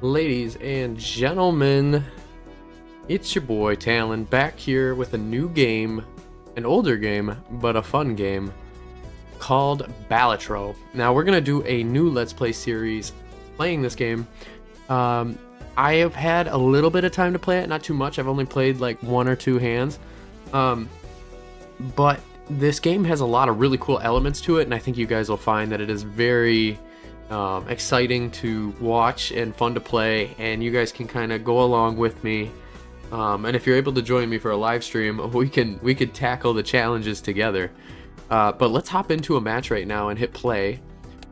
Ladies and gentlemen, it's your boy Talon back here with a new game, an older game, but a fun game called Balatro. Now we're gonna do a new Let's Play series playing this game. I have had a little bit of time to play it, not too much. I've only played like one or two hands, but this game has a lot of really cool elements to it, and I think you guys will find that it is very exciting to watch and fun to play, and you guys can kind of go along with me. And if you're able to join me for a live stream, we could tackle the challenges together. But let's hop into a match right now and hit play.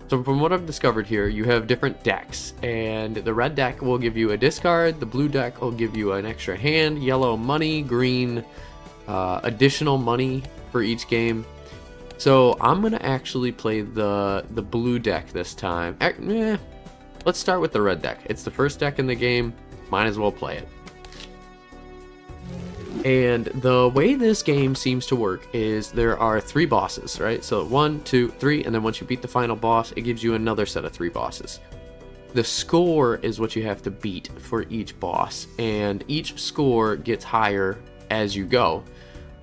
So from what I've discovered here, you have different decks, and the red deck will give you a discard, the blue deck will give you an extra hand, yellow money, green additional money for each game. So I'm gonna actually play the blue deck this time. Let's start with the red deck. It's the first deck in the game, might as well play it. And the way this game seems to work is there are 3 bosses, right? So 1, 2, 3, and then once you beat the final boss, it gives you another set of 3 bosses. The score is what you have to beat for each boss, and each score gets higher as you go,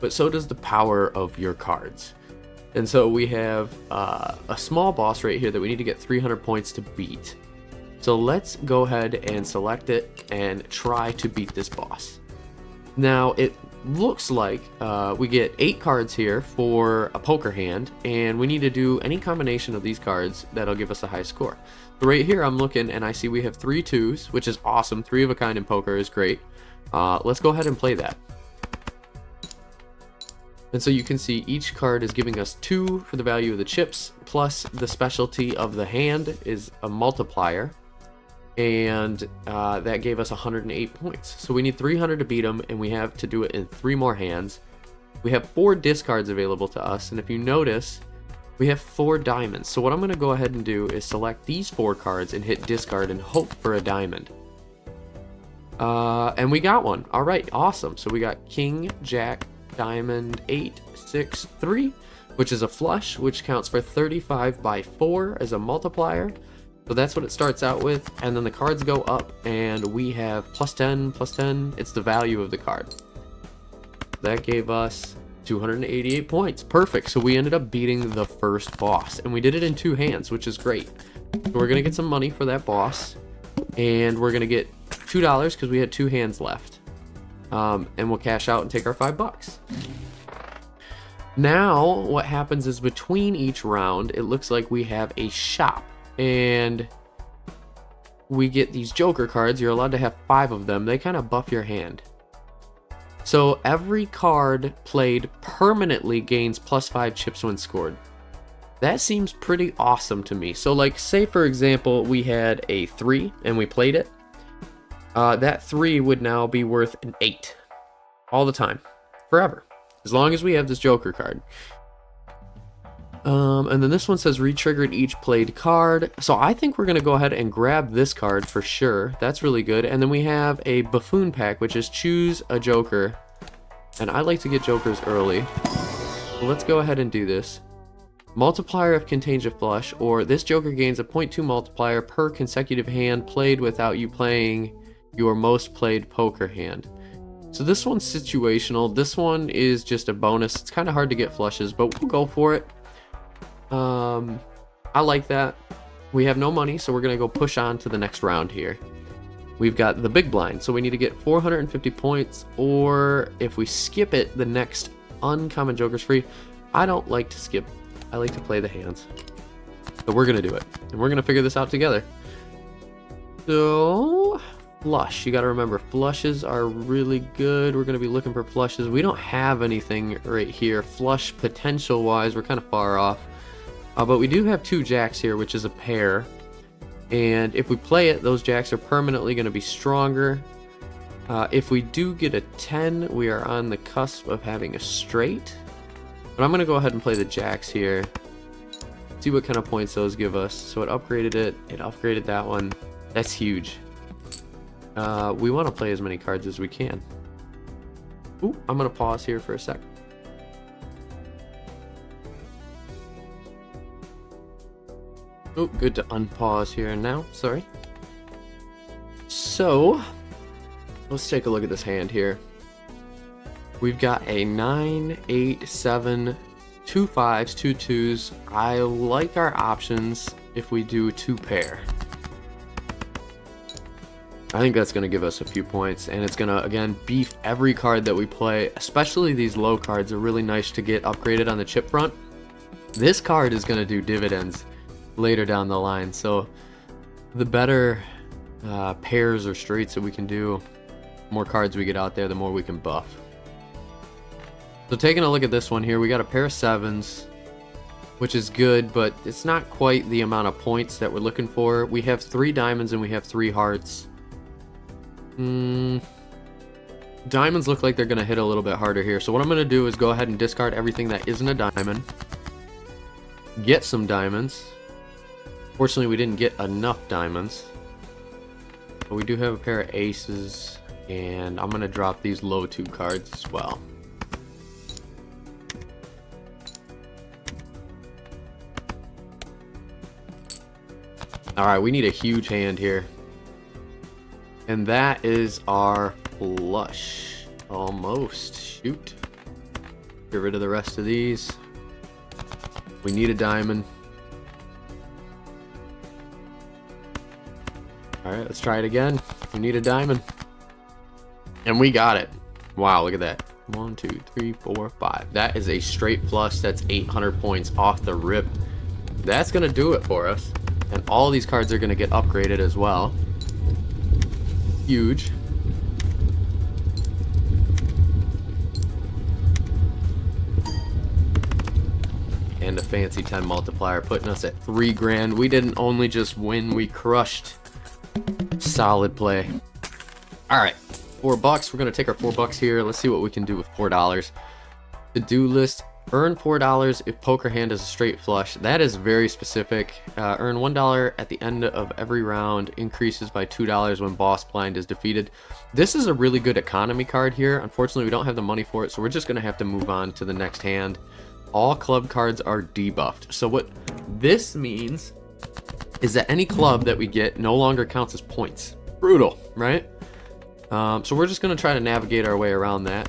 but so does the power of your cards. And so we have a small boss right here that we need to get 300 points to beat. So let's go ahead and select it and try to beat this boss. Now it looks like we get 8 cards here for a poker hand, and we need to do any combination of these cards that'll give us a high score. So right here I'm looking and I see we have 3 2s, which is awesome. 3 of a kind in poker is great. Let's go ahead and play that. And so you can see each card is giving us 2 for the value of the chips, plus the specialty of the hand is a multiplier. And that gave us 108 points. So we need 300 to beat them, and we have to do it in 3 more hands. We have 4 discards available to us, and if you notice, we have 4 diamonds. So what I'm going to go ahead and do is select these 4 cards and hit discard and hope for a diamond. And we got one. All right, awesome. So we got king, jack, diamond, 8, 6, 3, which is a flush, which counts for 35 by 4 as a multiplier. So that's what it starts out with, and then the cards go up, and we have plus 10, plus 10. It's the value of the card. That gave us 288 points. Perfect. So we ended up beating the first boss, and we did it in 2 hands, which is great. So we're gonna get some money for that boss, and we're gonna get $2 because we had 2 hands left. And we'll cash out and take our $5. Now what happens is between each round, it looks like we have a shop. And we get these joker cards. You're allowed to have 5 of them. They kind of buff your hand. So every card played permanently gains plus 5 chips when scored. That seems pretty awesome to me. So like, say for example, we had a 3 and we played it. That 3 would now be worth an 8 all the time, forever, as long as we have this joker card. And then this one says re-triggered each played card. So I think we're going to go ahead and grab this card for sure. That's really good. And then we have a buffoon pack, which is choose a joker. And I like to get jokers early. So let's go ahead and do this. Multiplier if contains a flush, or this joker gains a 0.2 multiplier per consecutive hand played without you playing your most played poker hand. So this one's situational. This one is just a bonus. It's kind of hard to get flushes, but we'll go for it. I like that. We have no money, so we're gonna go push on to the next round here. We've got the big blind, so we need to get 450 points, or if we skip it, the next uncommon joker's free. I don't like to skip. I like to play the hands. So we're gonna do it, and we're gonna figure this out together. So flush, you gotta remember, flushes are really good. We're gonna be looking for flushes. We don't have anything right here flush potential wise. We're kind of far off. But we do have 2 jacks here, which is a pair. And if we play it, those jacks are permanently going to be stronger. If we do get a 10, we are on the cusp of having a straight. But I'm going to go ahead and play the jacks here. See what kind of points those give us. So it upgraded it. It upgraded that one. That's huge. We want to play as many cards as we can. Ooh, I'm going to pause here for a sec. Oh, good to unpause here now. Sorry. So let's take a look at this hand here. We've got a 9, 8, 7, 2 5s, 2 2s. I like our options if we do 2 pair. I think that's going to give us a few points, and it's going to, again, beef every card that we play, especially these low cards are really nice to get upgraded on the chip front. This card is going to do dividends later down the line, so the better pairs or straights that we can do, the more cards we get out there, the more we can buff. So taking a look at this one here, we got a pair of 7s, which is good, but it's not quite the amount of points that we're looking for. We have 3 diamonds and we have 3 hearts. Diamonds look like they're going to hit a little bit harder here. So what I'm going to do is go ahead and discard everything that isn't a diamond. Get some diamonds. Fortunately, we didn't get enough diamonds. But we do have a pair of aces. And I'm going to drop these low 2 cards as well. Alright, we need a huge hand here. And that is our flush. Almost. Shoot. Get rid of the rest of these. We need a diamond. Alright, let's try it again. We need a diamond. And we got it. Wow, look at that. 1, 2, 3, 4, 5. That is a straight flush. That's 800 points off the rip. That's going to do it for us. And all these cards are going to get upgraded as well. Huge. And a fancy 10 multiplier, putting us at 3 grand. We didn't only just win, we crushed. Solid play. Alright, $4. We're going to take our $4 here. Let's see what we can do with $4. To-do list. Earn $4 if poker hand is a straight flush. That is very specific. Earn $1 at the end of every round. Increases by $2 when boss blind is defeated. This is a really good economy card here. Unfortunately, we don't have the money for it, so we're just going to have to move on to the next hand. All club cards are debuffed. So what this means is that any club that we get no longer counts as points. Brutal, right? So we're just going to try to navigate our way around that.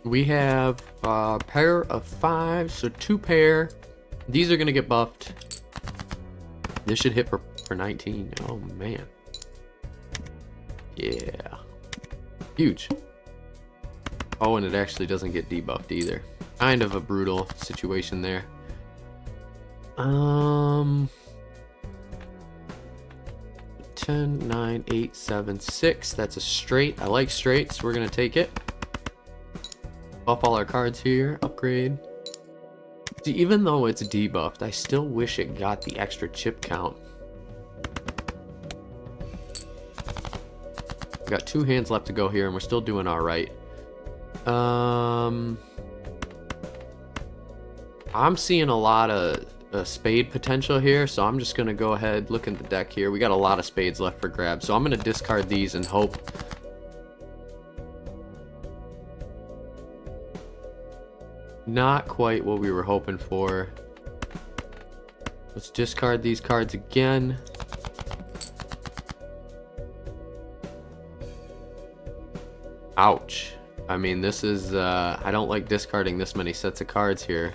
We have a pair of 5, so 2 pair. These are going to get buffed. This should hit for 19. Oh, man. Yeah. Huge. Oh, and it actually doesn't get debuffed either. Kind of a brutal situation there. 10, 9, 8, 7, 6. That's a straight. I like straights. We're going to take it. Buff all our cards here. Upgrade. See, even though it's debuffed, I still wish it got the extra chip count. We've got 2 hands left to go here, and we're still doing alright. I'm seeing a lot of spade potential here, so I'm just going to go ahead, look at the deck here. We got a lot of spades left for grabs, so I'm going to discard these and hope. Not quite what we were hoping for. Let's discard these cards again. Ouch. I mean, this is, I don't like discarding this many sets of cards here.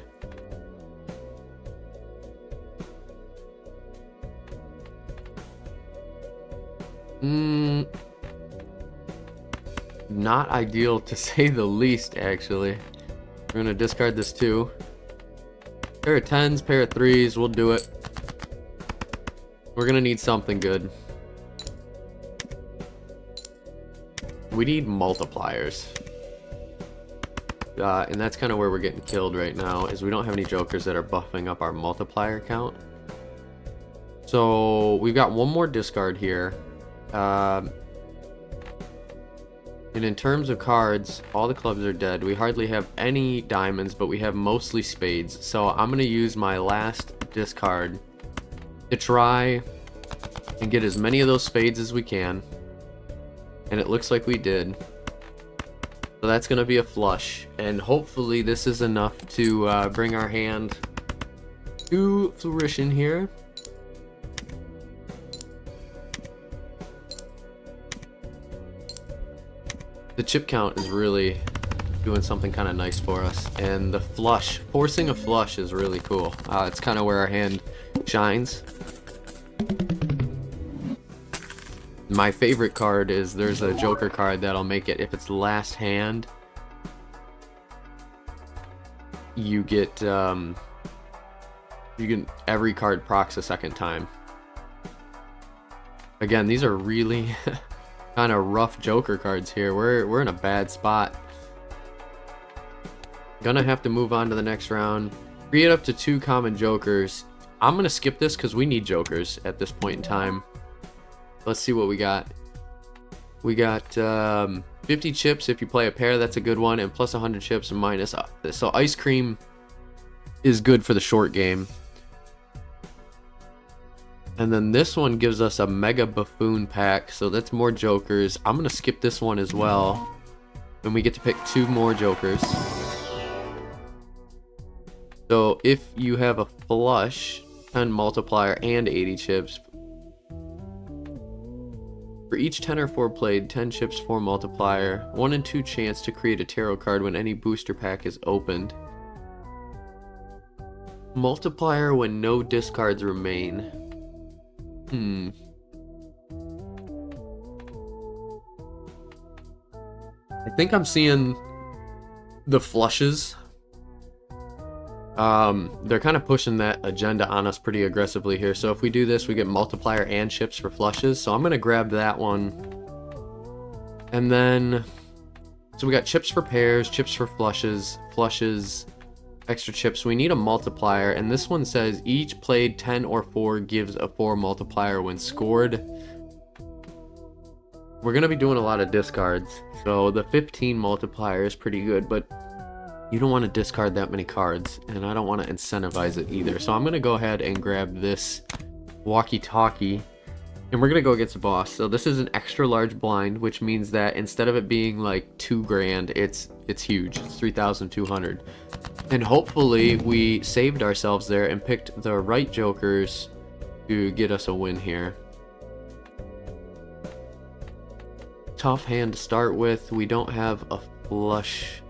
Not ideal to say the least, actually. We're going to discard this too. Pair of 10s, pair of 3s, we'll do it. We're going to need something good. We need multipliers. And that's kind of where we're getting killed right now, is we don't have any jokers that are buffing up our multiplier count. So we've got one more discard here. And in terms of cards, all the clubs are dead. We hardly have any diamonds, but we have mostly spades. So I'm going to use my last discard to try and get as many of those spades as we can. And it looks like we did. So that's going to be a flush. And hopefully this is enough to bring our hand to fruition here. The chip count is really doing something kind of nice for us, and the flush, forcing a flush is really cool. It's kind of where our hand shines. My favorite card is, there's a Joker card that'll make it, if it's last hand, you get every card procs a second time. Again, these are really kind of rough Joker cards here. We're in a bad spot. Gonna have to move on to the next round. Create up to 2 common Jokers. I'm gonna skip this because we need Jokers at this point in time. Let's see what we got. We got 50 chips if you play a pair, that's a good one, and plus 100 chips and minus. So Ice Cream is good for the short game. And then this one gives us a Mega Buffoon pack, so that's more Jokers. I'm gonna skip this one as well. And we get to pick 2 more Jokers. So if you have a flush, 10 multiplier, and 80 chips, for each 10 or 4 played, 10 chips, 4 multiplier, 1 in 2 chance to create a tarot card when any booster pack is opened. Multiplier when no discards remain. I think I'm seeing the flushes. They're kind of pushing that agenda on us pretty aggressively here. So if we do this, we get multiplier and chips for flushes. So I'm gonna grab that one. And then, so we got chips for pairs, chips for flushes, extra chips. We need a multiplier, and this one says each played 10 or 4 gives a 4 multiplier when scored. We're gonna be doing a lot of discards, so the 15 multiplier is pretty good, but you don't want to discard that many cards, and I don't want to incentivize it either. So I'm gonna go ahead and grab this walkie-talkie, and we're gonna go against the boss. So this is an extra large blind, which means that instead of it being like 2 grand, it's huge. It's 3,200. And hopefully we saved ourselves there and picked the right Jokers to get us a win here. Tough hand to start with. We don't have a flush,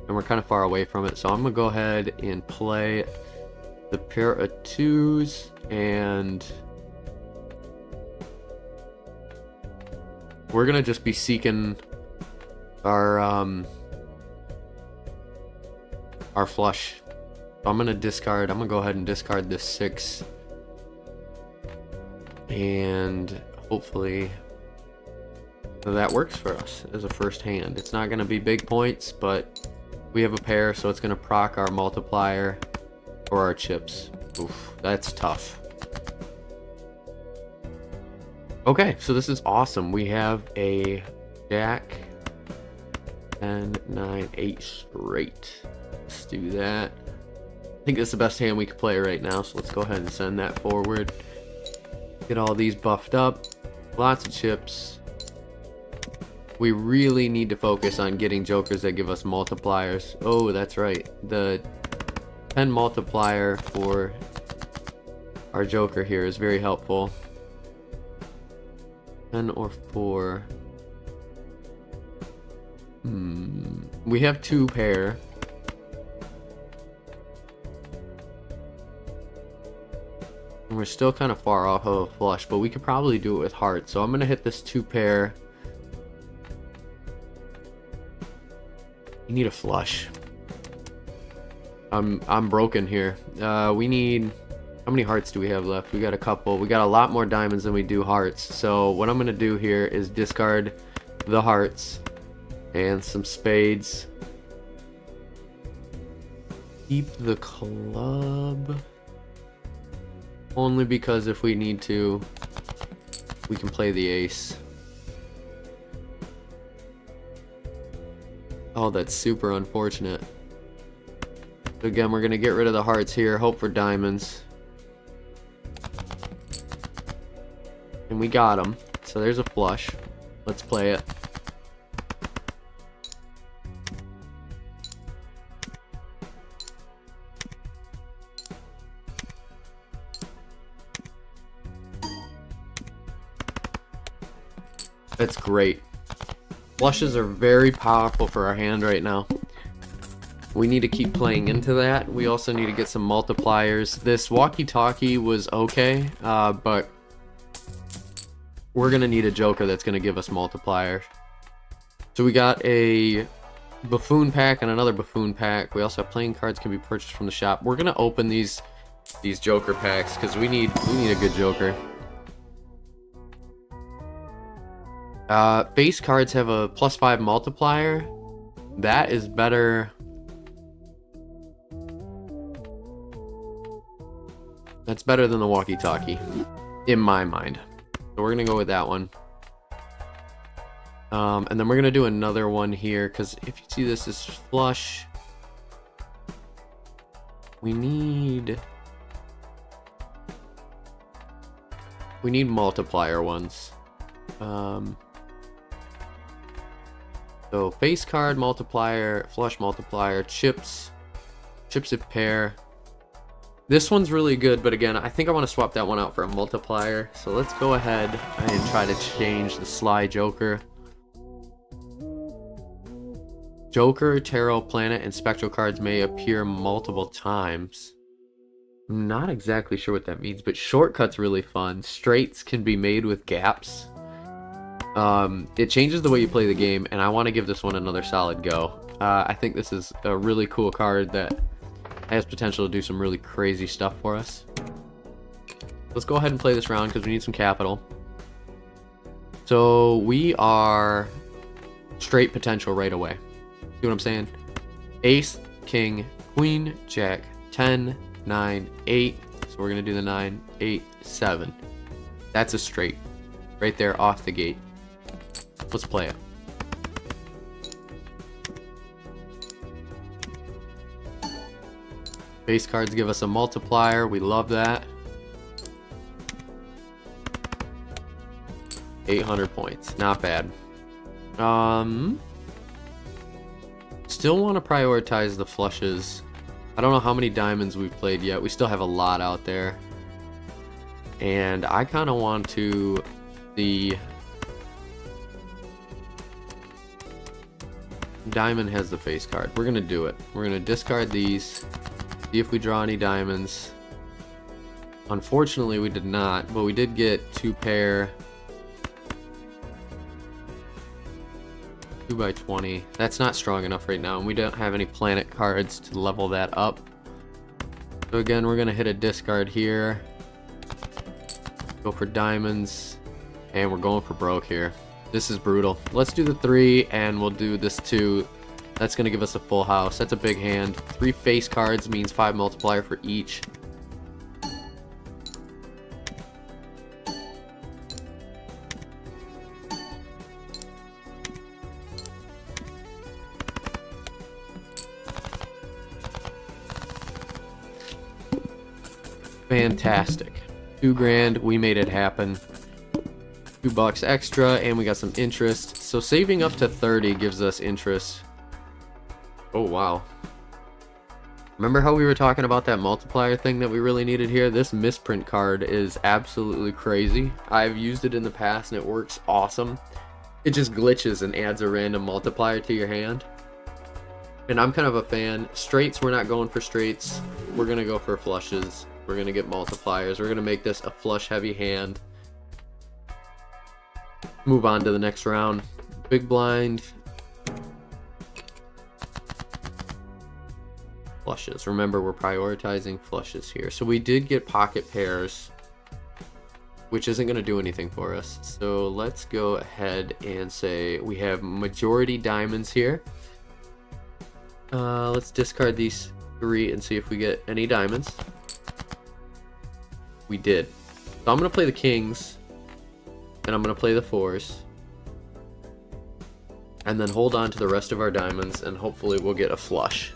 and we're kind of far away from it. So I'm gonna go ahead and play the pair of 2s, and we're gonna just be seeking our flush. I'm gonna discard. I'm gonna go ahead and discard this 6, and hopefully that works for us as a first hand. It's not gonna be big points, but we have a pair, so it's gonna proc our multiplier or our chips. Oof, that's tough. Okay, so this is awesome. We have a Jack, 10, 9, 8 straight. Let's do that. I think that's the best hand we could play right now, so let's go ahead and send that forward. Get all these buffed up. Lots of chips. We really need to focus on getting Jokers that give us multipliers. Oh, that's right. The 10 multiplier for our Joker here is very helpful. 10 or 4. We have 2 pair. And we're still kind of far off of a flush, but we could probably do it with hearts. So I'm gonna hit this 2 pair. You need a flush. I'm broken here. We need, how many hearts do we have left? We got a couple. We got a lot more diamonds than we do hearts. So what I'm gonna do here is discard the hearts and some spades. Keep the club. Only because if we need to, we can play the ace. Oh, that's super unfortunate. Again, we're gonna get rid of the hearts here, hope for diamonds. And we got them. So there's a flush. Let's play it. That's great. Flushes are very powerful for our hand right now. We need to keep playing into that. We also need to get some multipliers. This walkie-talkie was okay, but we're going to need a joker that's going to give us multipliers. So we got a buffoon pack and another buffoon pack. We also have playing cards can be purchased from the shop. We're going to open these joker packs because we need a good joker. Base cards have a +5 multiplier. That is better. That's better than the walkie-talkie, in my mind. So we're gonna go with that one. And then we're gonna do another one here, because if you see this is flush. We need multiplier ones. So face card multiplier, flush multiplier, chips if pair. This one's really good, but again, I think I want to swap that one out for a multiplier. So let's go ahead and try to change the Sly Joker. Joker, Tarot, Planet, and Spectral cards may appear multiple times. I'm not exactly sure what that means, but shortcut's really fun. Straights can be made with gaps. It changes the way you play the game, and I want to give this one another solid go. I think this is a really cool card that has potential to do some really crazy stuff for us. Let's go ahead and play this round because we need some capital. So we are straight potential right away. See what I'm saying? Ace, King, Queen, Jack, 10, 9, 8. So we're going to do the 9, 8, 7. That's a straight. Right there off the gate. Let's play it. Base cards give us a multiplier. We love that. 800 points. Not bad. Still want to prioritize the flushes. I don't know how many diamonds we've played yet. We still have a lot out there. And I kind of want to see... Diamond has the face card. We're going to do it. We're going to discard these. See if we draw any diamonds. Unfortunately, we did not, but we did get 2 pair. 2x20. That's not strong enough right now, and we don't have any planet cards to level that up. So again, we're gonna hit a discard here. Go for diamonds, and we're going for broke here. This is brutal. Let's do the 3, and we'll do this 2. That's gonna give us a full house. That's a big hand. 3 face cards means 5 multiplier for each. Fantastic. $2,000, we made it happen. $2 extra, and we got some interest. So saving up to 30 gives us interest. Oh wow. Remember how we were talking about that multiplier thing that we really needed here? This misprint card is absolutely crazy. I've used it in the past and it works awesome. It just glitches and adds a random multiplier to your hand. And I'm kind of a fan. Straights, we're not going for straights. We're gonna go for flushes. We're gonna get multipliers. We're gonna make this a flush heavy hand. Move on to the next round. Big blind. Flushes. Remember, we're prioritizing flushes here. So we did get pocket pairs, which isn't going to do anything for us. So let's go ahead and say we have majority diamonds here. Let's discard these 3 and see if we get any diamonds. We did. So I'm going to play the kings, and I'm going to play the 4s, and then hold on to the rest of our diamonds, and hopefully we'll get a flush.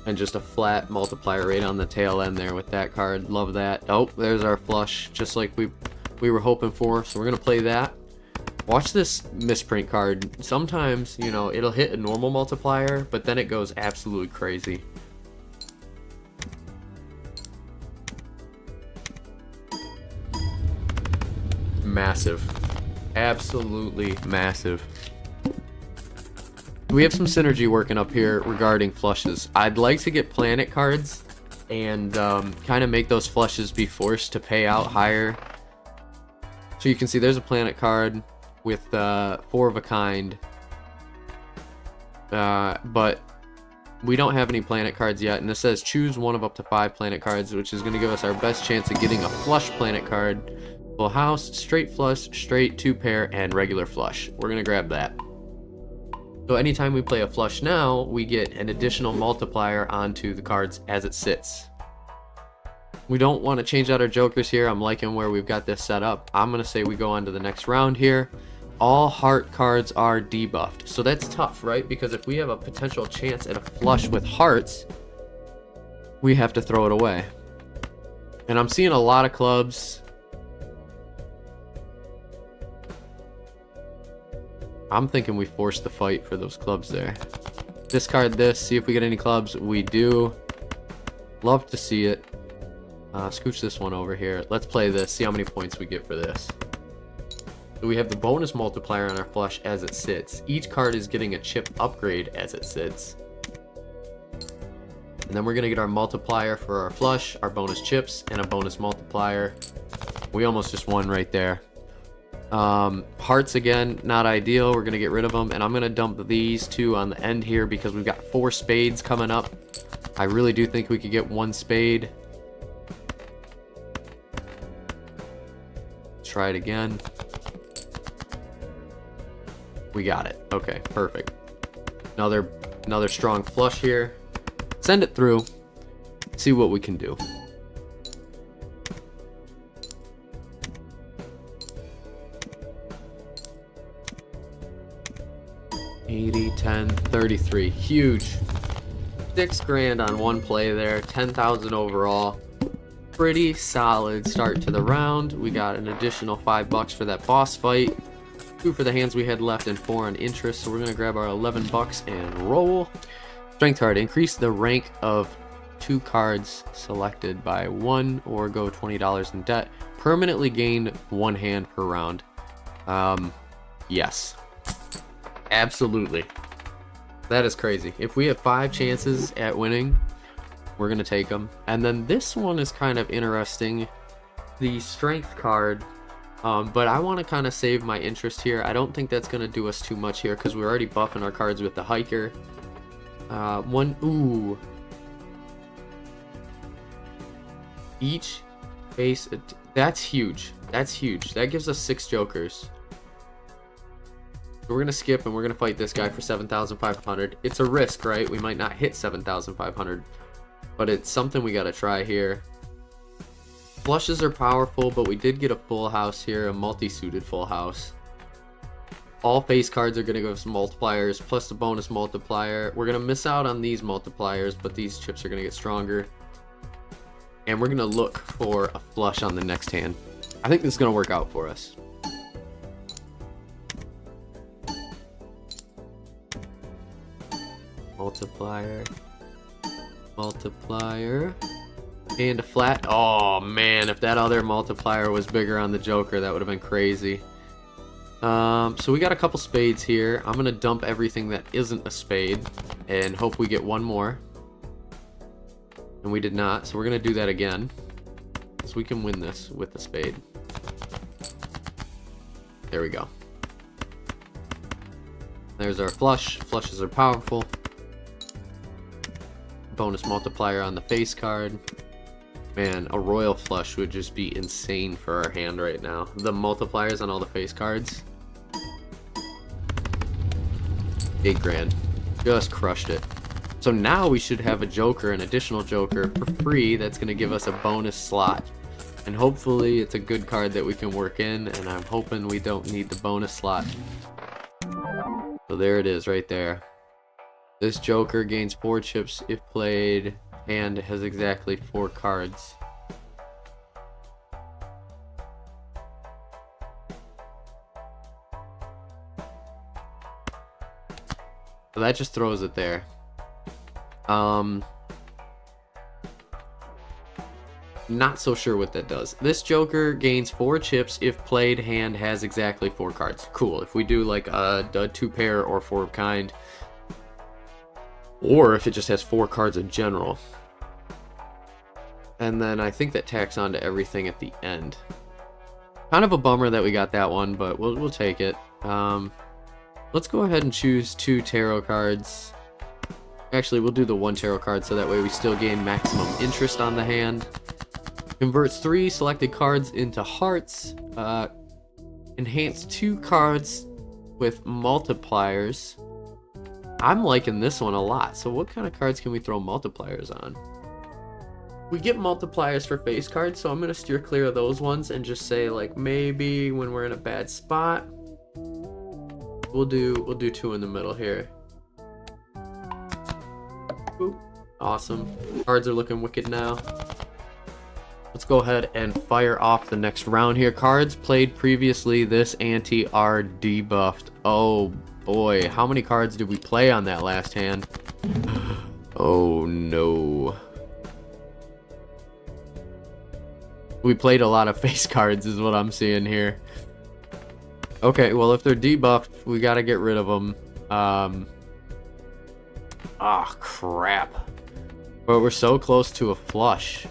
And just a flat multiplier right on the tail end there with that card. Love that. Oh, there's our flush, just like we were hoping for. So we're gonna play that. Watch this misprint card. Sometimes, you know, it'll hit a normal multiplier, but then it goes absolutely crazy. massive. Absolutely massive. We have some synergy working up here regarding flushes. I'd like to get planet cards and kind of make those flushes be forced to pay out higher. So you can see there's a planet card with 4 of a kind. But we don't have any planet cards yet, and this says choose one of up to 5 planet cards, which is going to give us our best chance of getting a flush planet card. Full house, straight flush, straight, 2 pair, and regular flush. We're going to grab that. So anytime we play a flush now, we get an additional multiplier onto the cards as it sits. We don't want to change out our jokers here. I'm liking where we've got this set up. I'm going to say we go on to the next round here. All heart cards are debuffed. So that's tough, right? Because if we have a potential chance at a flush with hearts, we have to throw it away. And I'm seeing a lot of clubs. I'm thinking we force the fight for those clubs there. Discard this, see if we get any clubs. We do. Love to see it. Scooch this one over here. Let's play this, see how many points we get for this. So we have the bonus multiplier on our flush as it sits. Each card is getting a chip upgrade as it sits. And then we're going to get our multiplier for our flush, our bonus chips, and a bonus multiplier. We almost just won right there. Hearts again, not ideal. We're going to get rid of them. And I'm going to dump these 2 on the end here because we've got 4 spades coming up. I really do think we could get 1 spade. Try it again. We got it. Okay, perfect. Another strong flush here. Send it through. See what we can do. $80, $10, $33. Huge. 6 grand on one play there. 10,000 overall. Pretty solid start to the round. We got an additional $5 for that boss fight. 2 for the hands we had left and 4 on interest. So we're going to grab our $11 and roll. Strength card. Increase the rank of 2 cards selected by 1 or go $20 in debt. Permanently gain 1 hand per round. Yes. Absolutely. That is crazy. If we have 5 chances at winning, we're going to take them. And then this one is kind of interesting. The strength card. But I want to kind of save my interest here. I don't think that's going to do us too much here because we're already buffing our cards with the hiker. Ooh. Each base. That's huge. That's huge. That gives us 6 jokers. So we're going to skip and we're going to fight this guy for 7,500. It's a risk, right? We might not hit 7,500. But it's something we got to try here. Flushes are powerful, but we did get a full house here, a multi-suited full house. All face cards are going to give us multipliers, plus the bonus multiplier. We're going to miss out on these multipliers, but these chips are going to get stronger. And we're going to look for a flush on the next hand. I think this is going to work out for us. Multiplier. Multiplier. And a flat. Oh man, if that other multiplier was bigger on the joker, that would have been crazy. So we got a couple spades here. I'm gonna dump everything that isn't a spade and hope we get 1 more. And we did not, so we're gonna do that again. So we can win this with the spade. There we go. There's our flush. Flushes are powerful. Bonus multiplier on the face card. Man, a royal flush would just be insane for our hand right now. The multipliers on all the face cards. 8 grand. Just crushed it. So now we should have a joker, an additional joker for free that's going to give us a bonus slot. And hopefully it's a good card that we can work in, and I'm hoping we don't need the bonus slot. So there it is right there. This joker gains 4 chips if played and has exactly 4 cards. So that just throws it there. Not so sure what that does. This Joker gains 4 chips if played hand has exactly 4 cards. Cool. If we do like a 2 pair or 4 of kind, or if it just has 4 cards in general. And then I think that tacks on to everything at the end. Kind of a bummer that we got that one, but we'll take it. Let's go ahead and choose 2 tarot cards. Actually, we'll do the 1 tarot card so that way we still gain maximum interest on the hand. Converts 3 selected cards into hearts. Enhance 2 cards with multipliers. I'm liking this one a lot. So what kind of cards can we throw multipliers on? We get multipliers for face cards, so I'm going to steer clear of those ones and just say, like, maybe when we're in a bad spot, we'll do 2 in the middle here. Ooh, awesome. Cards are looking wicked now. Let's go ahead and fire off the next round here. Cards played previously this ante are debuffed. Oh boy, how many cards did we play on that last hand? Oh no. We played a lot of face cards is what I'm seeing here. Okay, well if they're debuffed, we gotta get rid of them. Ah, crap. But we're so close to a flush.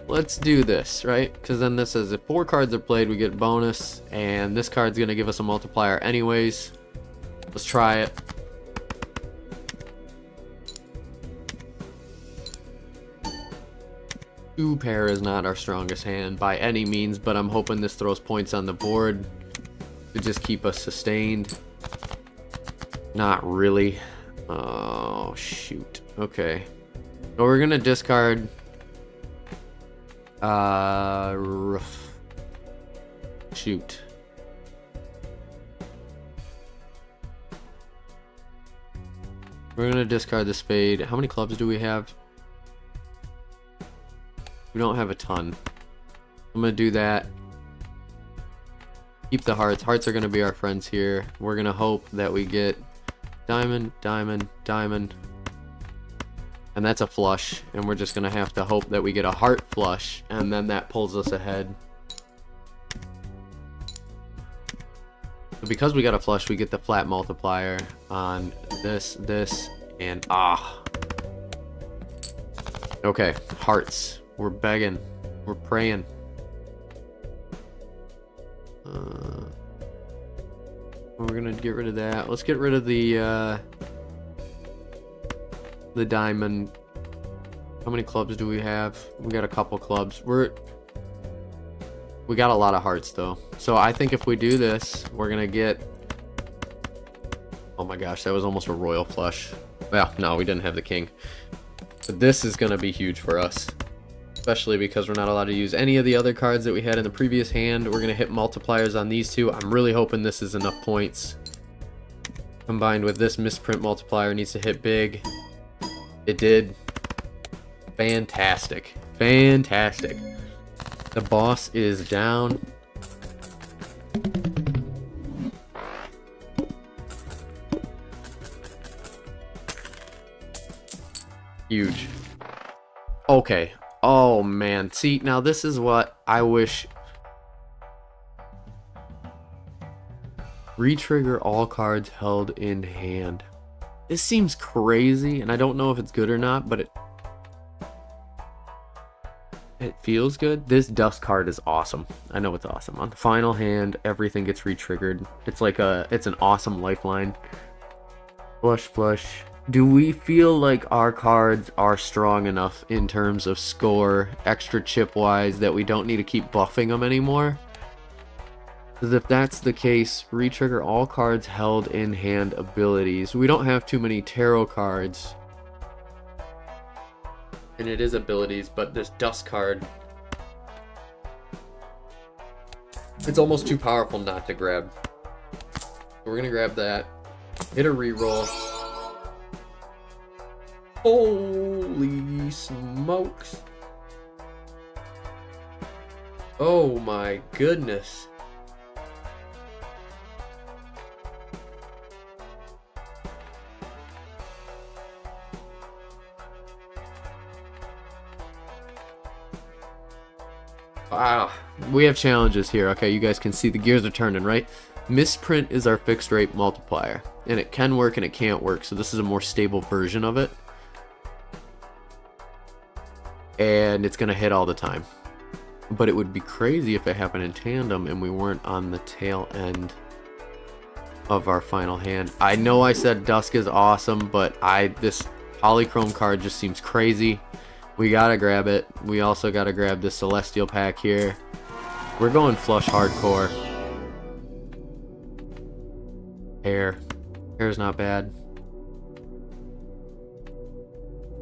Let's do this, right? Because then this says if 4 cards are played, we get bonus. And this card's going to give us a multiplier anyways. Let's try it. Two pair is not our strongest hand by any means, but I'm hoping this throws points on the board to just keep us sustained. Not really. Oh, shoot. Okay. So we're going to discard... shoot. We're gonna discard the spade. How many clubs do we have? We don't have a ton. I'm gonna do that. Keep the hearts. Hearts are gonna be our friends here. We're gonna hope that we get diamond, diamond, diamond. And that's a flush, and we're just gonna have to hope that we get a heart flush, and then that pulls us ahead. So because we got a flush, we get the flat multiplier on this, and okay, hearts. We're begging. We're praying. We're gonna get rid of that. Let's get rid of the diamond. How many clubs do we have? We got a couple clubs. We got a lot of hearts though. So I think if we do this, we're gonna get... Oh my gosh, that was almost a royal flush. Well, no, we didn't have the king. But this is gonna be huge for us. Especially because we're not allowed to use any of the other cards that we had in the previous hand. We're gonna hit multipliers on these two. I'm really hoping this is enough points. Combined with this misprint multiplier needs to hit big. It did. Fantastic. Fantastic. The boss is down. Huge. Okay. Oh man. See, now this is what I wish. Retrigger all cards held in hand. This seems crazy, and I don't know if it's good or not, but it feels good. This dust card is awesome. I know it's awesome. On the final hand, everything gets re-triggered. It's like it's an awesome lifeline. Flush, flush. Do we feel like our cards are strong enough in terms of score, extra chip wise, that we don't need to keep buffing them anymore? Because if that's the case, re-trigger all cards held in hand abilities. We don't have too many tarot cards. And it is abilities, but this dust card, it's almost too powerful not to grab. So we're gonna grab that. Hit a reroll. Holy smokes. Oh my goodness. We have challenges here. Okay, you guys can see the gears are turning, right? Misprint is our fixed rate multiplier, and it can work and it can't work, so this is a more stable version of it. And it's gonna hit all the time. But it would be crazy if it happened in tandem and we weren't on the tail end of our final hand. I know I said Dusk is awesome, but this Polychrome card just seems crazy. We gotta grab it. We also gotta grab this Celestial pack here. We're going flush hardcore. Hair's not bad.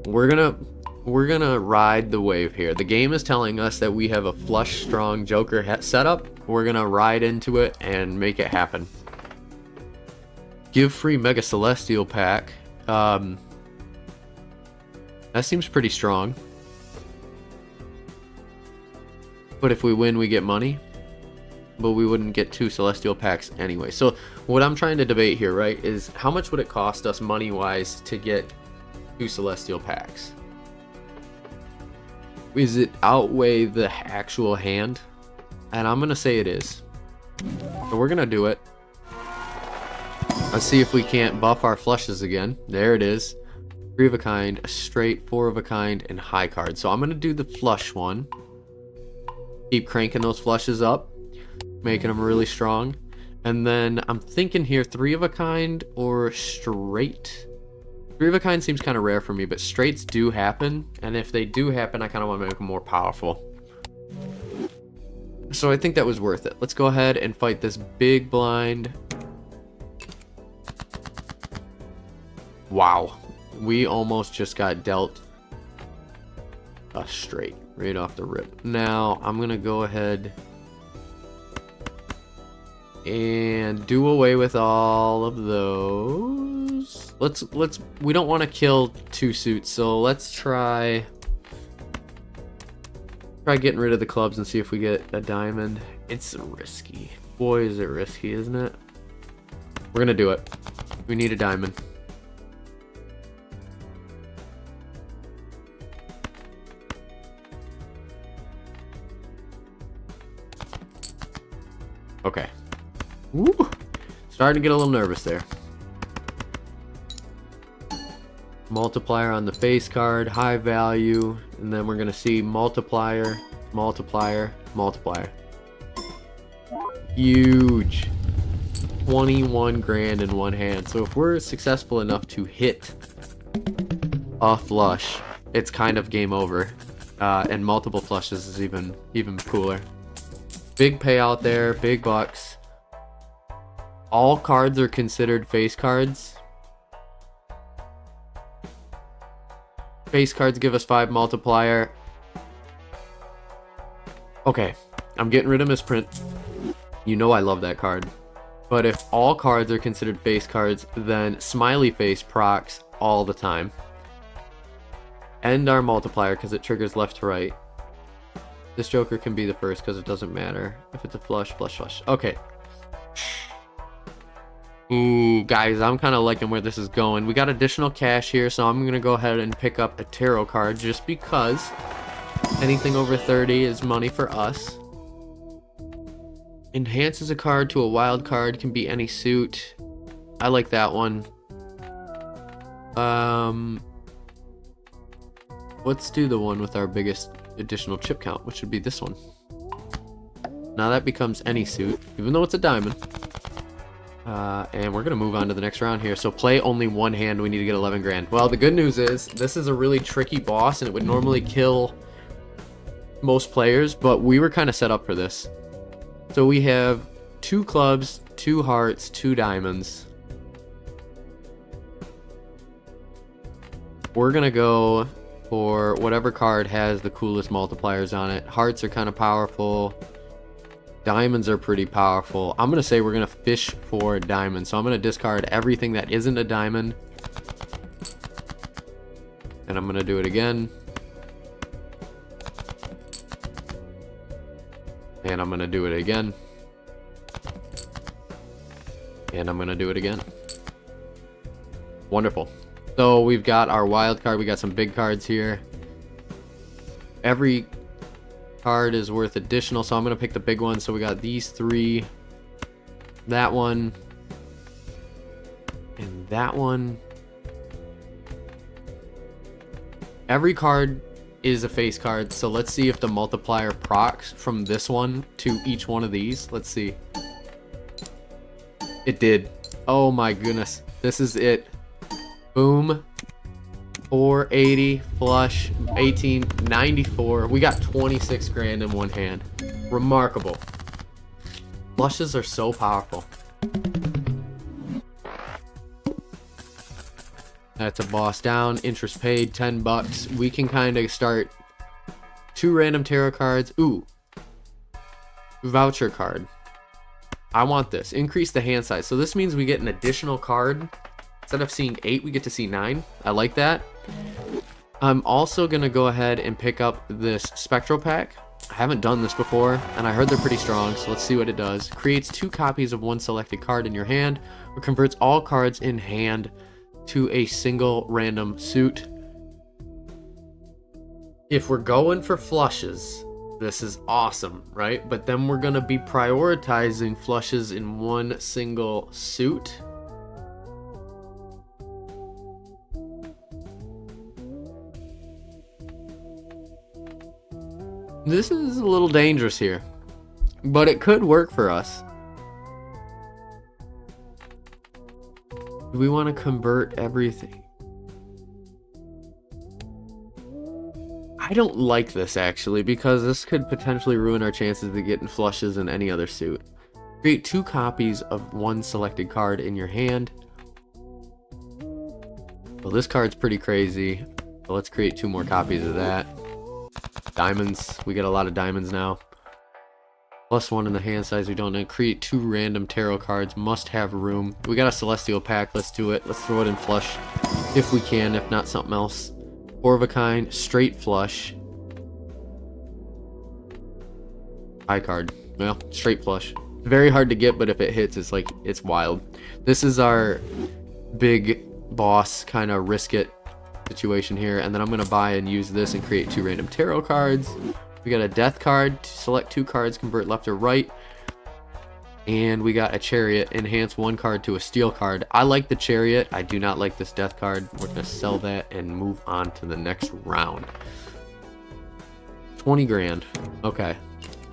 We're gonna ride the wave here. The game is telling us that we have a flush strong Joker setup. We're gonna ride into it and make it happen. Give free Mega Celestial pack. That seems pretty strong. But if we win, we get money. But we wouldn't get 2 Celestial packs anyway. So what I'm trying to debate here, right, is how much would it cost us money-wise to get 2 Celestial packs? Is it outweigh the actual hand? And I'm gonna say it is. So we're gonna do it. Let's see if we can't buff our flushes again. There it is. 3 of a kind, a straight, 4 of a kind, and high card. So I'm gonna do the flush one. Keep cranking those flushes up, making them really strong. And then I'm thinking here 3 of a kind or straight. 3 of a kind seems kind of rare for me, but straights do happen, and if they do happen, I kind of want to make them more powerful. So I think that was worth it. Let's go ahead and fight this big blind. Wow, we almost just got dealt a straight right off the rip. Now I'm gonna go ahead and do away with all of those. We don't want to kill 2 suits, so let's try getting rid of the clubs and see if we get a diamond. It's risky. Boy, is it risky, isn't it? We're gonna do it. We need a diamond. Okay. Woo! Starting to get a little nervous there. Multiplier on the face card, high value, and then we're gonna see multiplier, multiplier, multiplier. Huge. 21 grand in one hand. So if we're successful enough to hit a flush, it's kind of game over. And multiple flushes is even cooler. Big payout there, big bucks. All cards are considered face cards. Face cards give us 5 multiplier. Okay, I'm getting rid of Misprint. You know I love that card. But if all cards are considered face cards, then Smiley Face procs all the time. End our multiplier because it triggers left to right. This Joker can be the first because it doesn't matter. If it's a flush, flush, flush. Okay. Ooh, guys, I'm kind of liking where this is going. We got additional cash here, so I'm going to go ahead and pick up a tarot card just because anything over 30 is money for us. Enhances a card to a wild card, can be any suit. I like that one. Let's do the one with our biggest additional chip count, which would be this one. Now that becomes any suit, even though it's a diamond. And we're gonna move on to the next round here. So play only one hand, we need to get 11 grand. Well, the good news is this is a really tricky boss and it would normally kill most players, but we were kind of set up for this. So we have 2 clubs, 2 hearts, 2 diamonds. We're gonna go for whatever card has the coolest multipliers on it. Hearts are kind of powerful. Diamonds are pretty powerful. I'm gonna say we're gonna fish for diamonds. So I'm gonna discard everything that isn't a diamond. And I'm gonna do it again. And I'm gonna do it again. And I'm gonna do it again. Wonderful. So we've got our wild card. We got some big cards here. Every card is worth additional, so I'm gonna pick the big one. So we got these three, that one, and that one. Every card is a face card, so let's see if the multiplier procs from this one to each one of these. Let's see. It did. Oh my goodness. This is it. Boom. 480 flush 1894. We got 26 grand in one hand. Remarkable. Flushes are so powerful. That's a boss down. Interest paid, 10 bucks. We can kind of start 2 random tarot cards. Ooh. Voucher card. I want this. Increase the hand size. So this means we get an additional card. Instead of seeing 8, we get to see 9. I like that. I'm also going to go ahead and pick up this Spectral Pack. I haven't done this before, and I heard they're pretty strong, so let's see what it does. Creates 2 copies of one selected card in your hand, or converts all cards in hand to a single random suit. If we're going for flushes, this is awesome, right? But then we're going to be prioritizing flushes in one single suit. This is a little dangerous here, but it could work for us. Do we want to convert everything? I don't like this actually, because this could potentially ruin our chances of getting flushes in any other suit. Create 2 copies of one selected card in your hand. Well, this card's pretty crazy. So let's create 2 more copies of that. Diamonds. We get a lot of diamonds now. +1 in the hand size. We don't need. Create 2 random tarot cards. Must have room. We got a celestial pack. Let's do it. Let's throw it in flush if we can, if not something else. 4 of a kind. Straight flush. High card. Well, straight flush. Very hard to get, but if it hits, it's like, it's wild. This is our big boss kind of risk it situation here, and then I'm going to buy and use this and create 2 random tarot cards. We got a death card. Select 2 cards, convert left or right. And we got a chariot. Enhance 1 card to a steel card. I like the chariot. I do not like this death card. We're going to sell that and move on to the next round. 20 grand. Okay.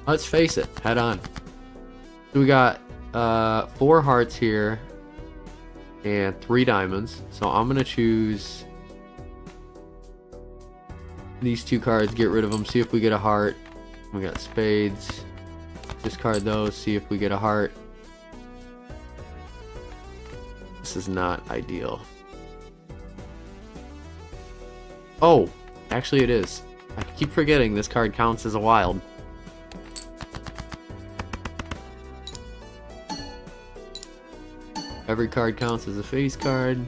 Let's face it. Head on. So we got 4 hearts here and 3 diamonds. So I'm going to choose these 2 cards, get rid of them, see if we get a heart. We got spades. Discard those, see if we get a heart. This is not ideal. Oh, actually it is. I keep forgetting this card counts as a wild. Every card counts as a face card.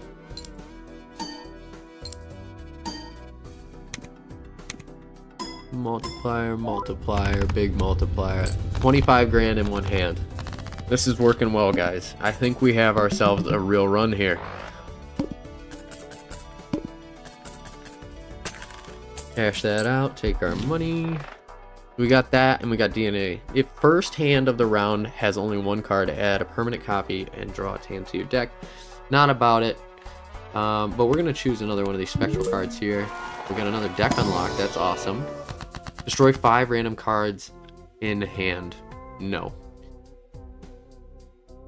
Multiplier, multiplier, big multiplier. 25 grand in one hand. This is working well, guys. I think we have ourselves a real run here. Cash that out, take our money. We got that, and we got DNA. If first hand of the round has only 1 card, add a permanent copy and draw a hand to your deck. Not about it. But we're going to choose another one of these spectral cards here. We got another deck unlocked. That's awesome. Destroy 5 random cards in hand. No.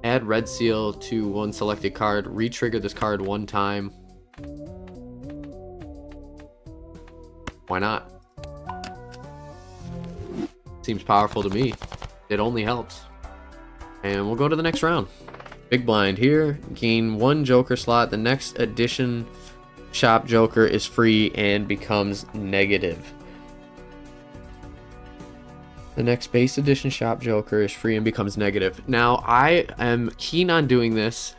Add red seal to 1 selected card. Re-trigger this card 1 time. Why not? Seems powerful to me. It only helps. And we'll go to the next round. Big blind here. Gain 1 joker slot. The next edition shop joker is free and becomes negative. The next base edition shop joker is free and becomes negative. Now, I am keen on doing this.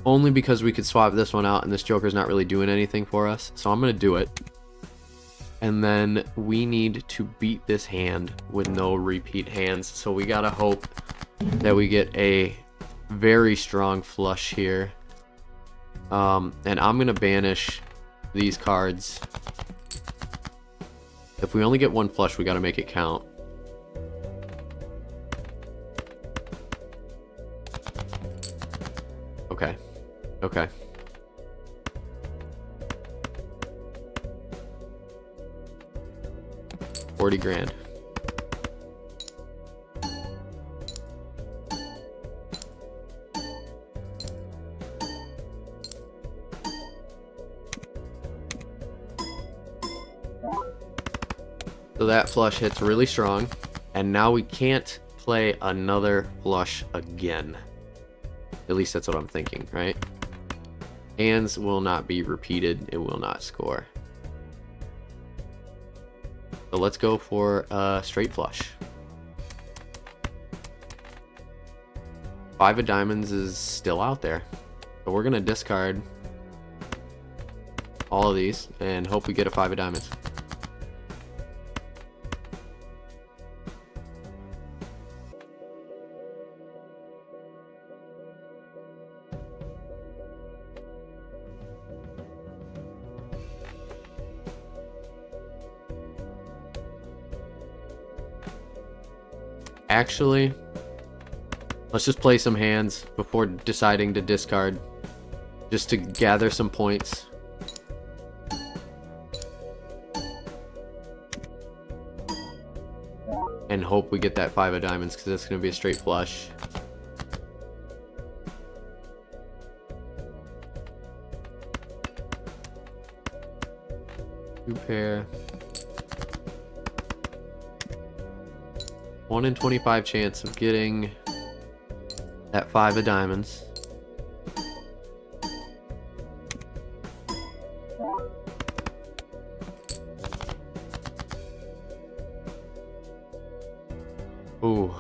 Only because we could swap this one out and this joker's not really doing anything for us. So I'm going to do it. And then we need to beat this hand with no repeat hands. So we got to hope that we get a very strong flush here. And I'm going to banish these cards. If we only get one flush, we got to make it count. Okay. Okay. $40,000. So that flush hits really strong, and now we can't play another flush again. At least that's what I'm thinking, right? Hands will not be repeated. It will not score. So let's go for a straight flush. 5 of diamonds is still out there. So we're going to discard all of these and hope we get a 5 of diamonds. Actually, let's just play some hands before deciding to discard, just to gather some points. And hope we get that 5 of diamonds, because it's going to be a straight flush. Two pair. 1 in 25 chance of getting that 5 of diamonds. Ooh.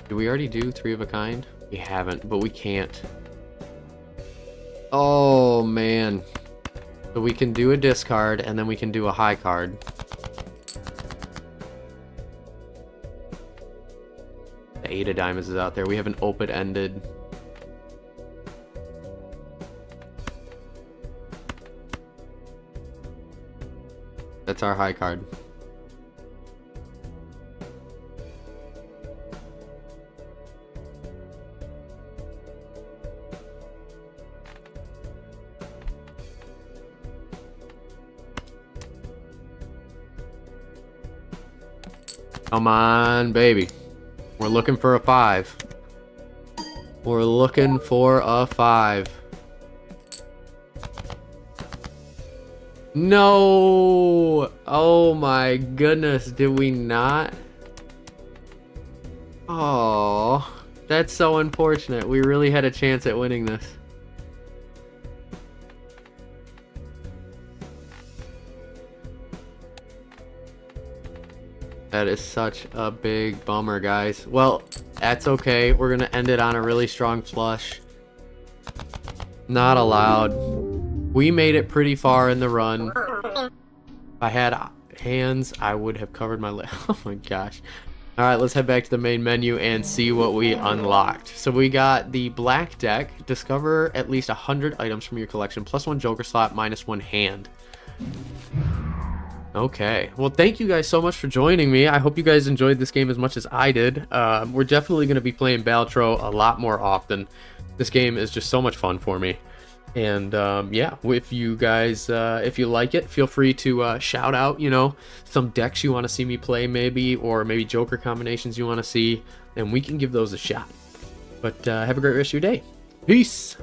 Did we already do 3 of a kind? We haven't, but we can't. Oh man. So we can do a discard and then we can do a high card. The 8 of diamonds is out there. We have an open-ended. That's our high card. Come on, baby. We're looking for a 5. We're looking for a 5. No! Oh my goodness, did we not? Oh, that's so unfortunate. We really had a chance at winning this. That is such a big bummer, guys. Well, that's okay. We're going to end it on a really strong flush. Not allowed. We made it pretty far in the run. If I had hands, I would have covered my leg. Oh my gosh. All right, let's head back to the main menu and see what we unlocked. So we got the black deck. Discover at least 100 items from your collection. +1 joker slot, -1 hand. Okay, well thank you guys so much for joining me. I hope you guys enjoyed this game as much as I did. We're definitely going to be playing Balatro a lot more often. This game is just so much fun for me. And yeah, if you guys, if you like it, feel free to shout out, you know, some decks you want to see me play maybe, or maybe joker combinations you want to see, and we can give those a shot. But have a great rest of your day. Peace!